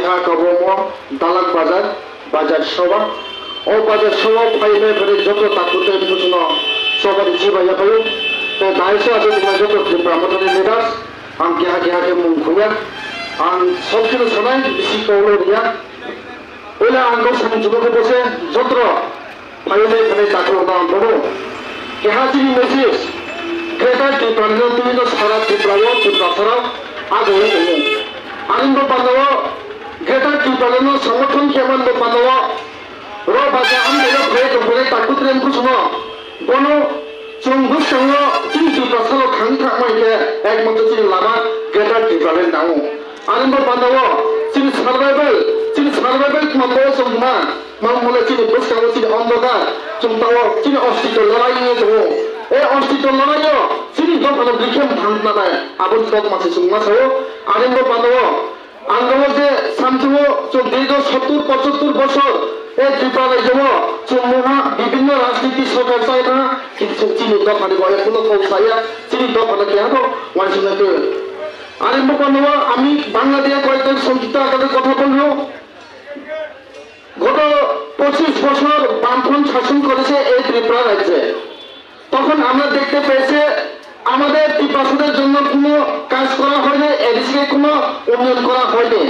keha kabomo dalak bazar soba o bazar soba faile bere joto takute pushno sobari jiba yapayo to daisa ase tuma joto pramotani leaders am keha ke mung khuya am sobkino sonai bisi kolo dia ola angko samjugo ke bose jotro faile bere takro dam bobo keha jini message Greater Tripura বিভিন্ন সারা ত্রিপুরা ত্রিপুরা আগে আনন্দ Pandava greater Tripura সংগঠন কেমন পান্ডব র বাজে আমরা ভয়ে করে তাকুত্রেন কুসুম বন চুঙ্গুস সঙ্গ চিনি ত্রিপুরা সালো খাং থাকমাইকে একমাত্র চিনি লামা গ্রেটার ত্রিপুরা নাও আনন্দ পান্ডব চিনি সার্ভাইভাল মানব সমা মামলে চিনি বসকাও চিনি অন্ধকার চুমতাও চিনি অস্তিত্ব লড়াই নিয়ে দেবো এই অস্তিত্ব লড়াইও চিনি দোকানে বিক্ষেপ ভাঙনা দেয় আবুল দক মাসে সুমাসাও আনন্দ পান্ডব আনন্দ যে সামথিব দীর্ঘ 70-75 বছর এই ত্রিপুরায় যাব চুমুহা বিভিন্ন রাজনীতি সরকার চাই না কিন্তু চিনি দোকানে বলে কোনো কৌশাইয়া চিনি দোকানে কে হতো ওয়ানসিনাকে আনন্দ পান্ডব আমি বাংলাদেশ কয়েকজন সংযুক্ত আকারে কথা বলবো গত 25 বছর বামফ্রন্ট শাসন করেছে এই ত্রিপুরা রাজ্যে তখন আমরা দেখতে পেয়েছি আমাদের ত্রিপুরাদের জন্য কোনো কাজ করা হয়নি এদিকে কোনো উন্নয়ন করা হয়নি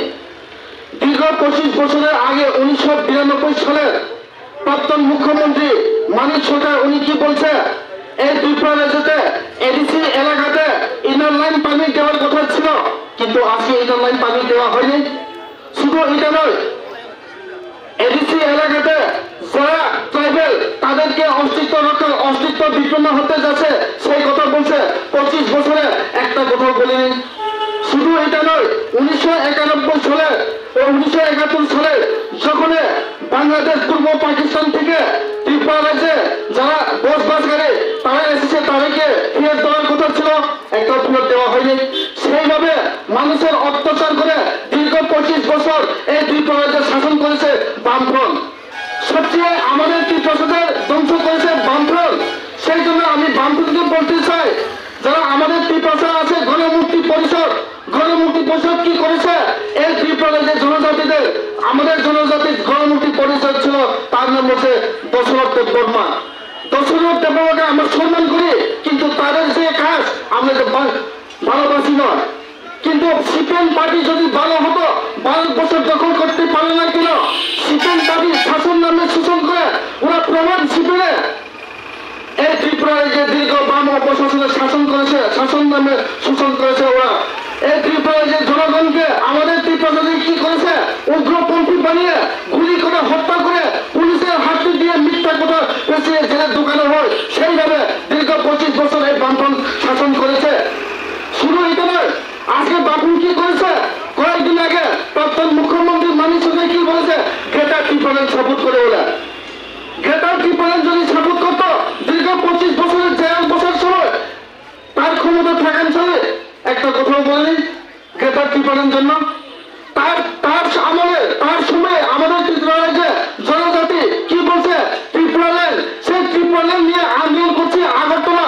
দীর্ঘ 25 বছরের আগে 1992 সালের প্রাক্তন মুখ্যমন্ত্রী মানিক সরকার উনি কি বলছে এই ত্রিপুরা রাজ্যতে এডিসি এলাকাতে ইনার লাইন পানি দেওয়ার কথা ছিল কিন্তু আজকে ইনার লাইন পানি দেওয়া হয়নি শুধু এটা নয় এডিসি এলাকাতে যারা ট্রাইবেল তাদেরকে অস্তিত্ব বিপন্ন হতে যাচ্ছে সেই কথা বলছে 25 বছরে একটা কথা বলেনি শুধু এটা নয় 1991 সালে ও 1971 সালে যখন বাংলাদেশ পূর্ব পাকিস্তান থেকে ত্রিপুরা রাজ্যে যারা বসবাস করে তারা এসেছে তাদেরকে ফেরত দেওয়ার কথা ছিল একটা ফেরত দেওয়া হয়নি সেইভাবে মানুষের অত্যাচার করে দীর্ঘ 25 বছর এই ত্রিপুরা রাজ্যে শাসন করেছে বামফ্রন্ট সবচেয়ে আমাদের ত্রিপুরাদের ধ্বংস করেছে বামফ্রন্ট সেই জন্য আমি বামফ্রন্টকে বলতে চাই যারা আমাদের ত্রিপুরা আছে গণমুক্তি পরিষদ কি করেছে এই ত্রিপুরা যে জনজাতিদের আমাদের জনজাতির গণমুক্তি পরিষদ ছিল তার নাম হচ্ছে দশরথ দেববর্মা আমরা সম্মান করি কিন্তু তাদের যে কাজ আমরা ভালোবাসি নয় কিন্তু সিপিএম পার্টি যদি ভালো হতো 12 বছর দখল করতে পারে না কেন সিপিএম পার্টি শাসন নামে শোষণ করে ওরা প্রমাণ শিবিরে এই ত্রিপুরায় যে দীর্ঘ বাম প্রশাসনের শাসন নামে শোষণ করেছে ওরা এই ত্রিপুরায় যে জনগণকে আমাদের ত্রিপুরা কি করেছে উগ্রপন্থী বানিয়ে গুলি করে হত্যা করে পুলিশের হাতে দিয়ে মিথ্যা কথা পেঁচিয়ে জেলের দোকানে হয় সেইভাবে দীর্ঘ 25 বছর এই বামফ্রন্ট শাসন করেছে শুধু এটা নয় আজকে বাপুন কি করেছে কয়েকদিন আগে প্রাক্তন মুখ্যমন্ত্রী মানিক সরকার কি বলেছে গ্রেটার ত্রিপুরা সাপোর্ট করে বলে গ্রেটার ত্রিপুরা যদি সাপোর্ট করতো দীর্ঘ 25 বছরের জেল বসার সময় তার ক্ষমতা থাকার চলে একটা কথাও বলেনি গ্রেটার ত্রিপুরার জন্য তার আমলে তার সময় আমাদের ত্রিপুরা রাজ্যে জনজাতি কি বলছে ত্রিপুরা ল্যান্ড সেই ত্রিপুরা ল্যান্ড নিয়ে আন্দোলন করছে আগরতলা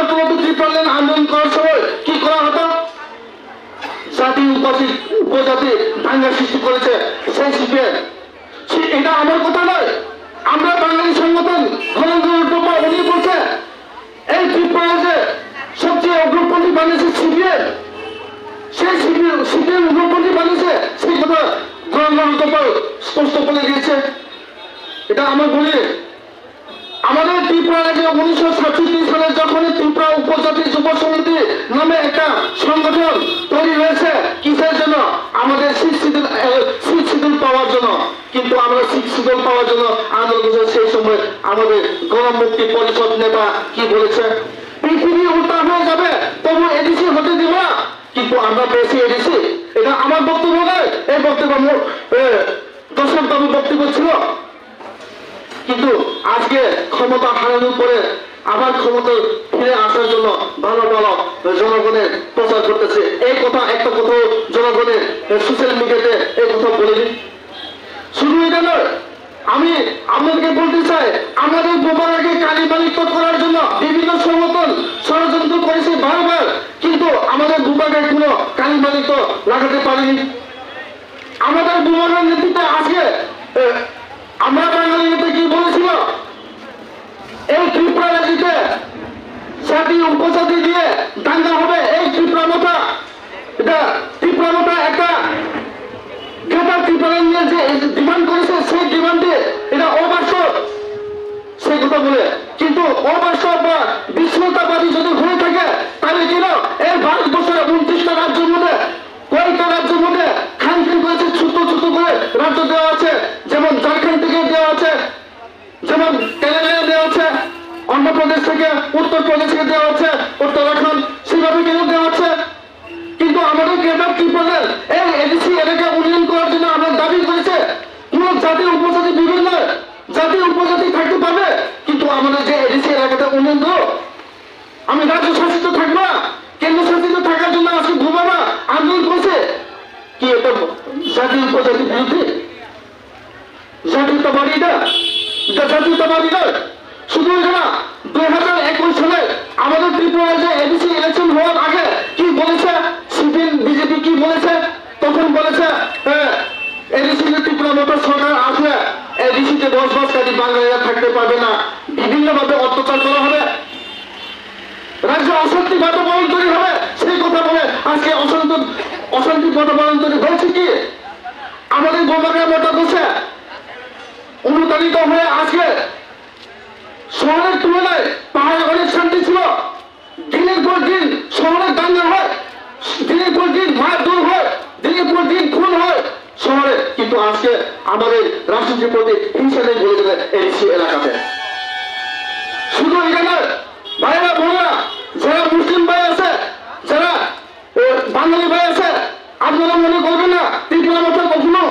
তো ত্রিপুরা ল্যান্ড আন্দোলন করার সময় কি করা হতো জাতি উপজাতি দাঙ্গা সৃষ্টি করেছে সেই সিপিএম এটা আমার কথা নয় আমরা বাঙালি সংগঠন উনি বলছে এই ত্রিপুরা যে সবচেয়ে উগ্রপন্থী বানিয়েছে সিপিএম সেই সিপিএম উগ্রপন্থী বানিয়েছে সেই কথা স্পষ্ট বলে দিয়েছে এটা আমার বলি আমাদের ত্রিপুরা রাজ্যে 1967 সালে যখন ত্রিপুরা উপজাতি যুব সমিতি নামে একটা সংগঠন তৈরি হয়েছে কিসের জন্য আমাদের শিডিউল পাওয়ার জন্য কিন্তু আমরা শিডিউল পাওয়ার জন্য আন্দোলন করেছে সেই সময় আমাদের গণমুক্তি পরিষদ নেতা কি বলেছে পৃথিবী উল্টা হয়ে যাবে তবু এডিসি হতে দিব না কিন্তু আমরা পেয়েছি এডিসি এটা আমার বক্তব্য নয় এই বক্তব্য দর্শক বাবু বক্তব্য ছিল কিন্তু আজকে ক্ষমতা হারানোর পরে আবার ক্ষমতা ফিরে আসার জন্য ভালো জনগণের প্রচার করতেছে এই কথা একটা কথা জনগণের সোশ্যাল মিডিয়াতে এই কথা বলেনি শুধু এটা নয় আমি আপনাদেরকে বলতে চাই আমাদের বোমাকে কালিমালিত করার জন্য বিভিন্ন সংগঠন ষড়যন্ত্র করেছে বারবার কিন্তু আমাদের বোমাকে কোনো কালিমালিত লাগাতে পারেনি আমাদের বলে, কিন্তু অবাস্তব বা বিশৃঙ্খলাবাদী যদি হয়ে থাকে তাহলে কেন এই ভারতবর্ষের 29টা রাজ্যের মধ্যে কয়েকটা রাজ্যের মধ্যে খানখান করেছে, ছোট ছোট করে রাজ্য দেওয়া আছে, যেমন ঝাড়খণ্ড থেকে দেওয়া আছে, যেমন তেলেঙ্গানা দেওয়া আছে, অন্ধ্রপ্রদেশ থেকে উত্তরপ্রদেশ থেকে দেওয়া আছে, উত্তরাখণ্ড সেভাবে কেন দেওয়া আছে। কিন্তু আমাদের গ্রেটার ত্রিপুরার এই এডিসি এলাকা উন্নয়ন করার জন্য আমরা দাবি করেছে কোন জাতি উপজাতি বিভিন্ন জাতি উপজাতি থাকতে পারবে, কিন্তু আমাদের যে এডিসি এলাকাতে উন্নয়ন করো, আমি রাজ্য শাসিত থাকবো না, কেন্দ্র শাসিত থাকার জন্য আজকে ভূমানা আন্দোলন করছে কি এটা জাতি উপজাতি বিরুদ্ধে? জাতীয়তাবাদী না, এটা জাতীয়তাবাদী নয়। শুধু এটা না, 2021 সালে আমাদের ত্রিপুরায় যে এডিসি ইলেকশন হওয়ার আগে কি বলেছে সিপিএম বিজেপি কি বলেছে, তখন বলেছে এডিসি ত্রিপুরা মতো সরকার আসলে এডিসিতে বসবাসকারী বাঙালিরা থাকতে পারবে না, বিভিন্ন ভাবে অত্যাচার করা হবে, রাজ্যে অশান্তি বাতাবরণ তৈরি হবে, সেই কথা বলে আজকে অশান্তি বাতাবরণ তৈরি হয়েছে কি? আমাদের গোমাগা মোটা দোষে অনুপ্রাণিত হয়ে আজকে শহরের তুলনায় পাহাড়ে অনেক শান্তি ছিল, দিনের পর দিন শহরের দাঙ্গা হয়, দিনের পর দিন মারধর হয়, দিনের পর দিন খুন হয় শহরে, কিন্তু আজকে আমাদের রাষ্ট্রের প্রতি হিংসা নেই বলে দেবে এডিসি এলাকাতে। শুধু এটা নয় ভাইরা বোনেরা, যারা মুসলিম ভাই আছে, যারা বাঙালি ভাই আছে, আপনারা মনে করবেন না ত্রিপুরা মাথা কখনো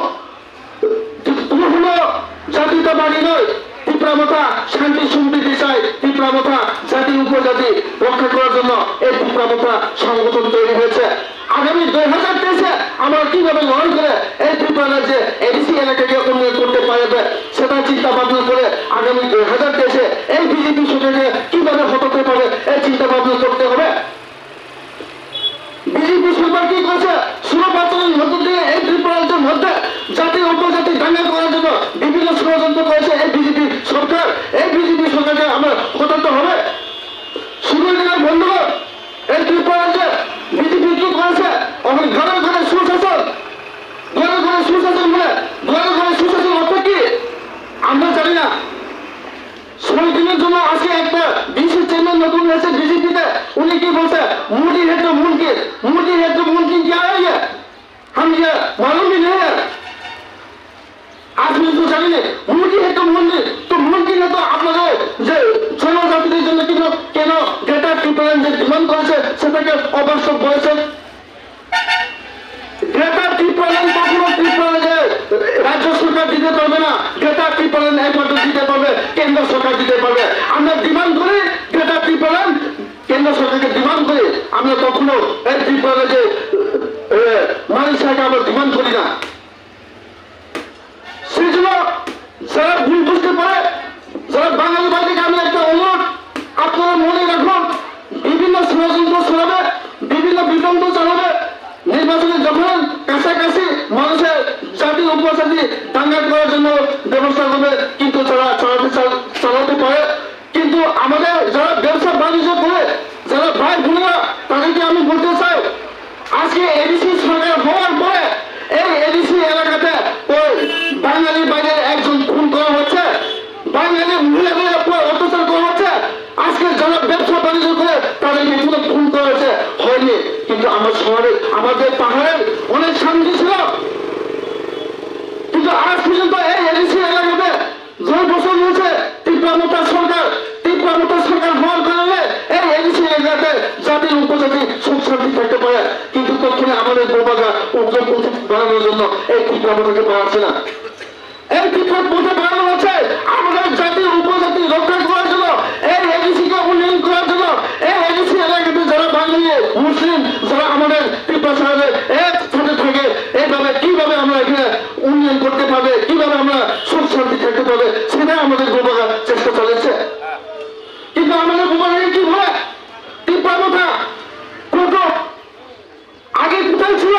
জাতীয়তাবাদী নয়। ত্রিপুরা মাথা শান্তি সম্প্রীতি চাই, ত্রিপুরা মাথা জাতি উপজাতি রক্ষা করার জন্য এই ত্রিপুরা মাথা সংগঠন তৈরি হয়েছে। আগামী 2023-এ আমরা কিভাবে লড়াই করে এই ত্রিপুরা রাজ্যে এডিসি এলাকাকে উন্নয়ন করতে পারবে সেটা চিন্তা ভাবনা করে আগামী 2023-এ এই বিজেপি সরকারকে কিভাবে হটাতে পারে এই চিন্তা ভাবনা করতে হবে। বিজেপি সরকার কি করছে? 16 বছরের মধ্য দিয়ে এই ত্রিপুরা রাজ্যের মধ্যে জাতি উপজাতি দাঙ্গা করার জন্য বিভিন্ন ষড়যন্ত্র করেছে এই বিজেপি সরকার। এই বিজেপি সরকারকে আমরা হটাতে হবে। শুধু বন্ধুগণ, এই ত্রিপুরা রাজ্যে বিজেপি কি করেছে? ঘরে ঘরে সুশাসন, ঘরে ঘরে সুশাসন বলে, ঘরে ঘরে সুশাসন অর্থ কি আমরা জানি না। 16 দিনের জন্য আজকে একটা বিশেষ চেয়ারম্যান নতুন হয়েছে বিজেপিতে, উনি কি বলছে? मोदी है तो मुमकिन, मोदी है तो मुमकिन क्या है ये? हम ये मालूम भी नहीं है, आज भी तो जानी नहीं। मोदी है तो मुमकिन है तो आप लोग যে জনজাতিদের জন্য কেন গ্রেটার ত্রিপুরা যে ডিমান্ড করেছে সেটাকে অবাস্তব বলেছে। গ্রেটার ত্রিপুরা কখনো ত্রিপুরা যে রাজ্য সরকার দিতে পারবে না, গ্রেটার ত্রিপুরা একমাত্র দিতে পারবে কেন্দ্র সরকার দিতে পারবে। আমরা ডিমান্ড করি গ্রেটার ত্রিপুরা, কেন্দ্র সরকারকে ডিমান্ড করি, আমরা কখনো এই ত্রিপুরা যে মানুষকে আমরা ডিমান্ড করি না। সেই জন্য যারা ভুল বুঝতে পারে, যারা বাঙালি বাড়িকে আমি একটা অনুরোধ, আপনারা মনে রাখুন বিভিন্ন ষড়যন্ত্র ছড়াবে, বিভিন্ন বিতন্ত্র চালাবে, নির্বাচনে যখন কাছাকাছি মানুষের জাতি উপজাতি দাঙ্গা করার জন্য ব্যবস্থা করবে, কিন্তু তারা চালাতে পারে। কিন্তু আমাদের যারা ব্যবসা বাণিজ্য করে যারা ভাই বোনেরা, তাদেরকে আমি বলতে চাই আজকে এডিসি সরকার হওয়ার পরে এই এডিসি এলাকাতে ওই বাঙালি বাইরের একজন খুন করা হচ্ছে, বাঙালি মহিলাদের উপর অত্যাচার করা হচ্ছে, আজকে যারা ব্যবসা বাণিজ্য করে তাদেরকে কোনো খুন করা হচ্ছে হয়নি। কিন্তু আমার শহরে আমাদের পাহাড়ের অনেক শান্তি ছিল, কিন্তু আজ পর্যন্ত এই এডিসি এলাকাতে 2 বছর হয়েছে ত্রিপুরা মোটা সরকার হওয়ার কারণে এই এডিসি এলাকাতে জাতির উপজাতি সুখ শান্তি থাকতে পারে, কিন্তু তখনই আমাদের গোবাগা উদ্যোগ বাড়ানোর জন্য এই ত্রিপুরা মোটাকে বাড়াচ্ছে না। এই ত্রিপুরা মোটা বাড়ানো হচ্ছে আমাদের জাতির উপজাতি রক্ষা করার জন্য, এই এডিসিকে উন্নয়ন করার জন্য। এই এডিসি এলাকাতে যারা বাঙালি মুসলিম যারা আমাদের ত্রিপুরা শহরে একসাথে থাকে, এইভাবে কিভাবে আমরা এখানে উন্নয়ন করতে পারবে, কিভাবে আমরা সুখ শান্তি থাকতে পারবে, সেটাই আমাদের গোবাগা চেষ্টা চালাচ্ছে। কিন্তু আমাদের গোবাগা কি বলে ত্রিপুরা মোটা কত আগে কোথায় ছিল?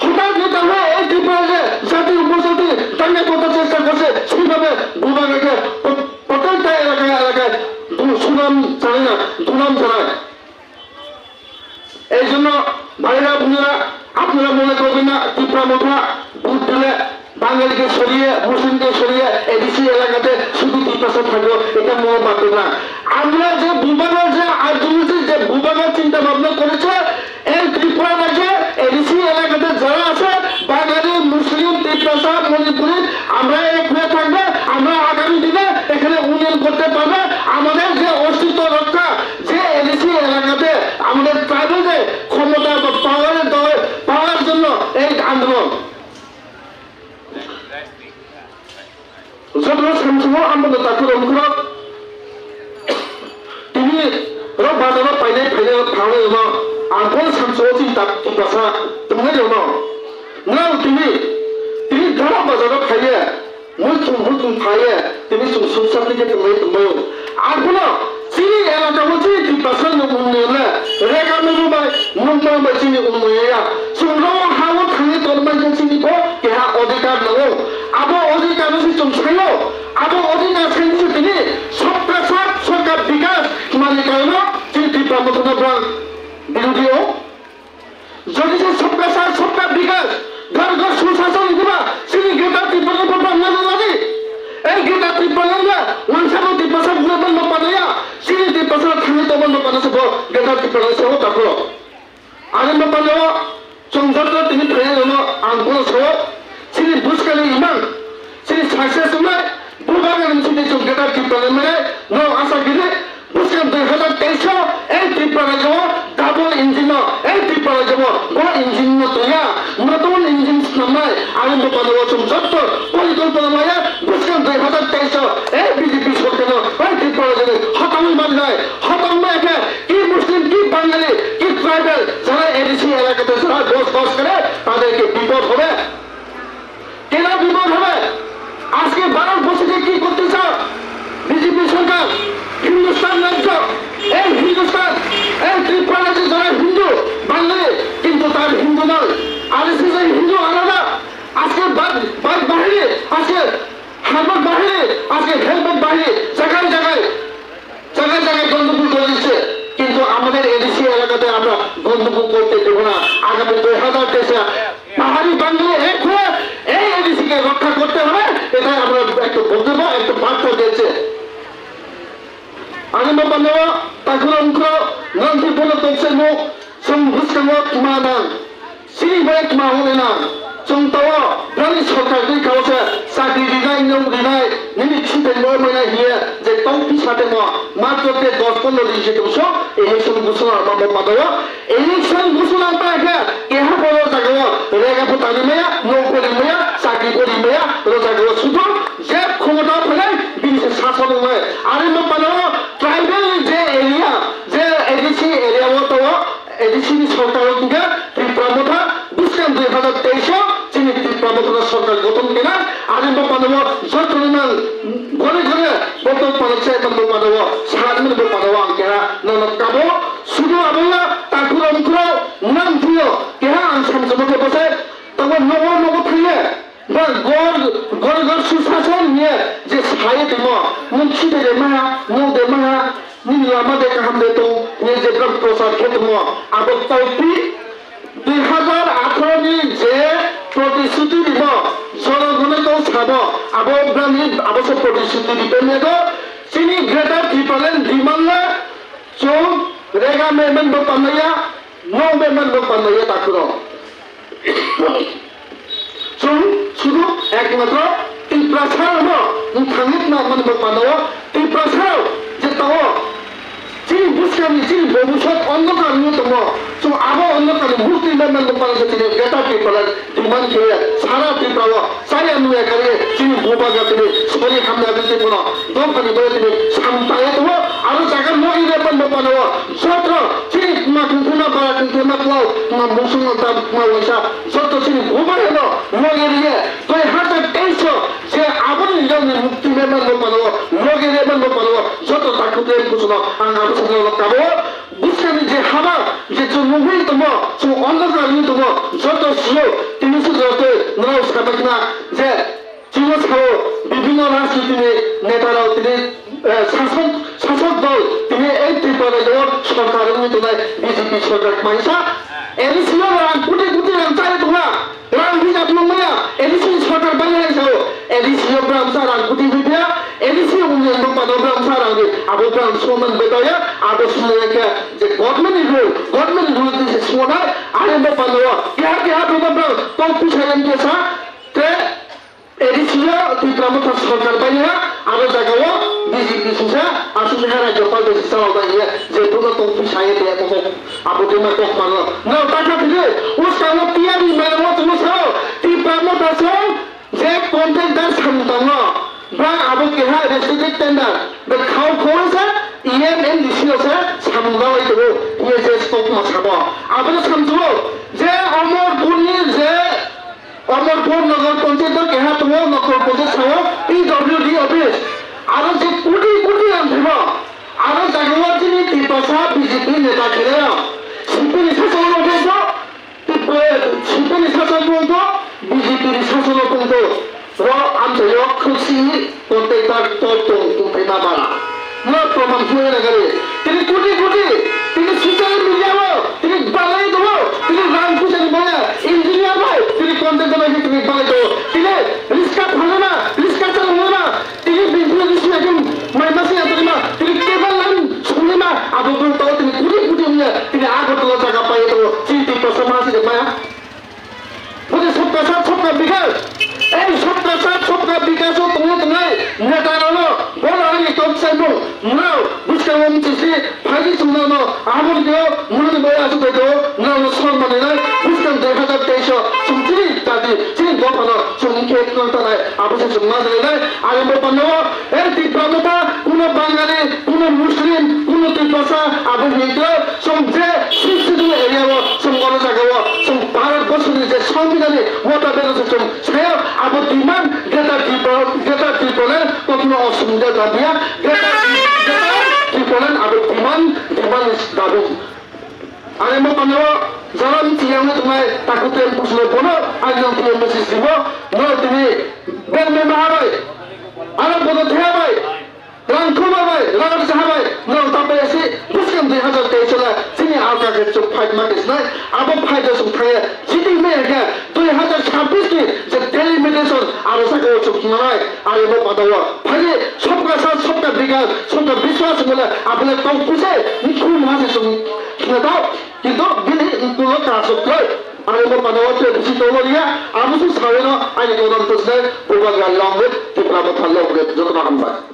হঠাৎ যেটা হয় এই ত্রিপুরাকে জাতি উপজাতি দাঙ্গা করতে চেষ্টা করছে, সেইভাবে গোবাগাকে প্রত্যেকটা এলাকায় সুনাম জানে না, দুনাম জানায়। এই জন্য ভাইরা বোনেরা, আপনারা মনে করবেন না ত্রিপুরা মোটা ভোট দিলে বাঙালি বাঙালিকে সরিয়ে মুসলিমকে সরিয়ে এডিসি এলাকাতে শুধু ত্রিপ্রাসা থাকলো, এটা মনে পারবে না। আমরা যে বিভাগের যে আর্যনীতি যে বিভাগের চিন্তা ভাবনা করেছে, এই ত্রিপুরা রাজ্যে এডিসি এলাকাতে যারা আছে বাঙালি মুসলিম ত্রিপ্রাসা মণিপুরি আমরা এক হয়ে থাকবে। আমরা আগামী দিনে এখানে উন্নয়ন করতে পারবে। আমাদের যে অস্তিত্ব রক্ষা, যে এডিসি এলাকাতে আমাদের ট্রাইবেলদের ক্ষমতা বা পাওয়ার জন্য এই আন্দোলন 저도 삼성어 한 번도 다 들어오고 TV 로 받아서 파이네 방에서 안본 삼성어 진짜 기가사 등해요. 나 TV 들어 받아서 파이에 물tum 파이에 TV 좀 속삭이게 등해요. 안보나 지리 에라가고 지리 기가사는 운명에 레가면서 막 문만 지니 운명이야. 숨로 하고 당에 돌만 지니고 걔가 어디가 나고 আবো অধিকার সিস্টেম ছিল আবো অধিকার সেন্সিটিভ সবকা সব সরকার বিকাশ মানে কেন চিন্তি প্রমোদন বিরোধীও যদি সে সবকা সাথ সবকা বিকাশ ঘর ঘর সুশাসন দিবা সেই গেটা ত্রিপুরা প্রবলেম লাগে এই গেটা ত্রিপুরা না ওয়ানসাবো ত্রিপুরা বন্ধ পানায়া সেই ত্রিপুরা থানে তো বন্ধ পানাছে গেটা ত্রিপুরা সহ তাকো আনন্দ পানো সংযত তিনি ফেলে হলো আঙ্গুল সহ sini buskali imang sini success umay bubagan sini chung geta tipale mere no asa gide buskan 2023 এই ত্রিপুরা যাব ডাবল ইঞ্জিন এই ত্রিপুরা যাব বড় ইঞ্জিন নতুয়া নতুন ইঞ্জিন নামাই আনন্দ পাবো চুম যত পরিকল্পনা মায়া বুসকান 2023 এই বিজেপি সরকার এই ত্রিপুরা যাবে হতাম মান যায় হতাম একে কি মুসলিম কি বাঙালি কি ট্রাইবাল যারা এডিসি এলাকাতে যারা দোষ করে তাদেরকে বিপদ হবে। কেন বিপদ হবে? আজকে ভারত বসে কি করতে চাও বিজেপি সরকার? হিন্দুস্তান রাজ্য এই হিন্দুস্তান এই ত্রিপুরা রাজ্যে যারা হিন্দু বাঙালি কিন্তু তার হিন্দু নয় আরএসএস এর হিন্দু আলাদা। আজকে বাদ বাহিনী আজকে হারবাদ বাহিনী আজকে হেলমেট বাহিনী জায়গায় জায়গায় গন্ধপুর করে দিচ্ছে কিন্তু আমাদের এডিসি এলাকাতে আমরা গন্ধপুর করতে দেবো না। আগামী 2023 পাহাড়ি বাঙালি এক হয়ে এই এডিসিকে রক্ষা করতে হবে, এটাই আমরা একটু বক্তব্য একটু বার্তা দিয়েছে। আনন্দ পান্ডব তাকুর অঙ্ক নন্দি বলে করছে মুখ বুঝকাম কিমানা সিরিবাই কিমা হলে না চংতাও রানি সরকার দুই কাউছে চাকরি দিনাই নৌ দিনাই নিমি ছিতে নয় হিয়ে যে তৌকি সাথে মাত্র 10-15 দিন সেটুস ইলেকশন ঘোষণা মামা পাদব ইলেকশন ঘোষণা পাকে কেহা বড় জায়গা রেগা ফুটানি মেয়া নৌ করি মেয়া চাকরি করি মেয়া রোজাগো শুধু যে ক্ষমতা ফেলে বিশেষ শাসন হয় আনন্দ পান্ডব ট্রাইবেল যে এরিয়া যে এডিসি এরিয়া মতো এডিসি সরকার থেকে ত্রিপুরা মথা বুঝলেন 2023 যিনি ত্রিপুরা মথা সরকার গঠন কেনা আনন্দ পান্ডব যত পরিমাণ ঘরে ঘরে বর্তমান পাচ্ছে বন্ধ পান্ডব সারাদিন পান্ডব আঙ্কেরা ননদ কাবো শুধু আবল্লা তাকুর অঙ্কুর নাম প্রিয় কেহা আনসাম জমকে বসে তখন নব ফিরে বা গড় সুশাসন নিয়ে যে সায়ে দিব মুন্সি দে মায়া মুখ দে মায়া নিনি আমাদের কাহাম দে তো নিয়ে যে ব্রহ্ম প্রসাদ খেতে আবার তৌপি 2018 নি যে প্রতিশ্রুতি দিব জনগণে তো ছাব আবার ব্রাহ্মী আবশ্যক প্রতিশ্রুতি দিতে নেব চিনি গ্রেটার ত্রিপুরান ডিমান্ডে চোখ রেগা মেমেন বপানাইয়া নৌ মেমেন বপানাইয়া তাকুর শুধু একমাত্র ত্রিপুরা ছাড়াও থানিত না মানে বপানাও ত্রিপুরা ছাড়াও যে তাও যিনি বুঝকানি যিনি ভবিষ্যৎ অন্ধকার নিয়তম আবো অন্ধকার মূর্তি মেমেন বপানাইছে তিনি গ্রেটার ত্রিপুরান ডিমান্ড খেয়ে সারা ত্রিপুরা সারিয়া নুয়ে কারিয়ে যিনি ভূভাগা তিনি সরি হামলা দিতে কোনো দমখানি বলে তিনি সামতায়ে দেব আরো জায়গা নই মেমেন বপানাও যত যিনি মা কুকুনা পারা কুকুনা পাও মা মুসুনা দাম মা ওইসা যত যিনি ভূভাগ হলো নগে দিয়ে 2023 যে আবন ইজনে মুক্তি মেমেন বপানাও নগে মেমেন বপানাও যত তাকুতে কুসুনা আঙ্গা বুঝলো কাবো বুঝকানি যে হাবা যে মুভি তোমো অন্ধকার নিয়ে তোমো যত স্লো তিনি যত নাও সাবাকনা যে চিনো ছাড়ো বিভিন্ন রাজনীতি নেতারাও তিনি শাসক দল তিনি এই ত্রিপুরা সরকারের মতো বিজেপি সরকার মাইসা এডিসি রাং কোটি কোটি রাং চাই তোমরা রাং হিসাব নময়া এডিসি সরকার বানিয়ে edisi Bram sarang kuti video edisi umum pada Bram sarang di abu Bram suman betaya abu suman ke je government rule di semua ada pada kaya Bram tau pusayam kesa ke edisi di Bram tas sarkar banyak ada jagawa BJP susah asu negara Jepang di sana banyak je bukan tau pusayam dia ngomong abu terima tok mana nggak tak ada us kalau tiada di mana tu musau di Bram tasong je konten dan samtanga ba abu keha restricted tender the cow course EMN disinosa samga itu ye je stop masaba abu samjo je Amarpur nagar panchayat keha tu nagar panchayat sayo PWD office aro je কোটি নাম দিব aro jagawa jini tipasa BJP neta kira sipini শাসন বন্ধ sipini শাসন বন্ধ BJP শাসন বন্ধ ro amsayo khulsi kontektar totong tumpai babara no proman huye nagare tini কোটি tini social media mo tini balai do tini ram kusani baya engineer bhai tini content bhai tini balai do tini riska phana riska chalona tini business ekam maimasi atarima tini cable line sunima abu to tini কোটি huye tini agartala jaga pai to chinti to samasi de paya मुझे सबका साथ सबका विकास सबका साथ सबका विकास हो तुम्हें नेता नो बोला है तो सेंबो नो बुझका वो मुझे फाइल सुनना नो आमोल दो मुझे बोला सुन दो नो सोल मने ना बुझका देखा जब तेईसो सुनती ताकि चिन दो पनो सुनके करता है आप उसे सुनना चाहिए आगे वो पनो तीव्रता कुनो बांगाली कुनो मुस्लिम कुनो तीव्रता आप हिंदू समझे सिस्टम एरिया वो समझने जगह वो सम भारत वर्ष में जे संविधाने वोटा बेलो system saya abu demand greater tripolen kokno osumda dabia greater tripolen abu demand is dabu ane mo pano jalan tiang tumai takuten puslo bono ajang tiang mesis dibo no tini ben me mahabai ala bodo thebai rangkuma bai rangar sahabai no tapai asi buskan 2023 la sini alka ke chuk fight markets nai abo fight sum thaya siti me ga 2026 ki je delimitation arasa ko chuk nai ari mo padawa phale sabka sath sabka vikas sabka vishwas mila apne tau puse nikhu mase sum khidao kintu bini intulo kasuk koi ari mo padawa te bisi toloria abu su sabeno ani ko dam tusne ubaga langwe tipra bathallo joto hamba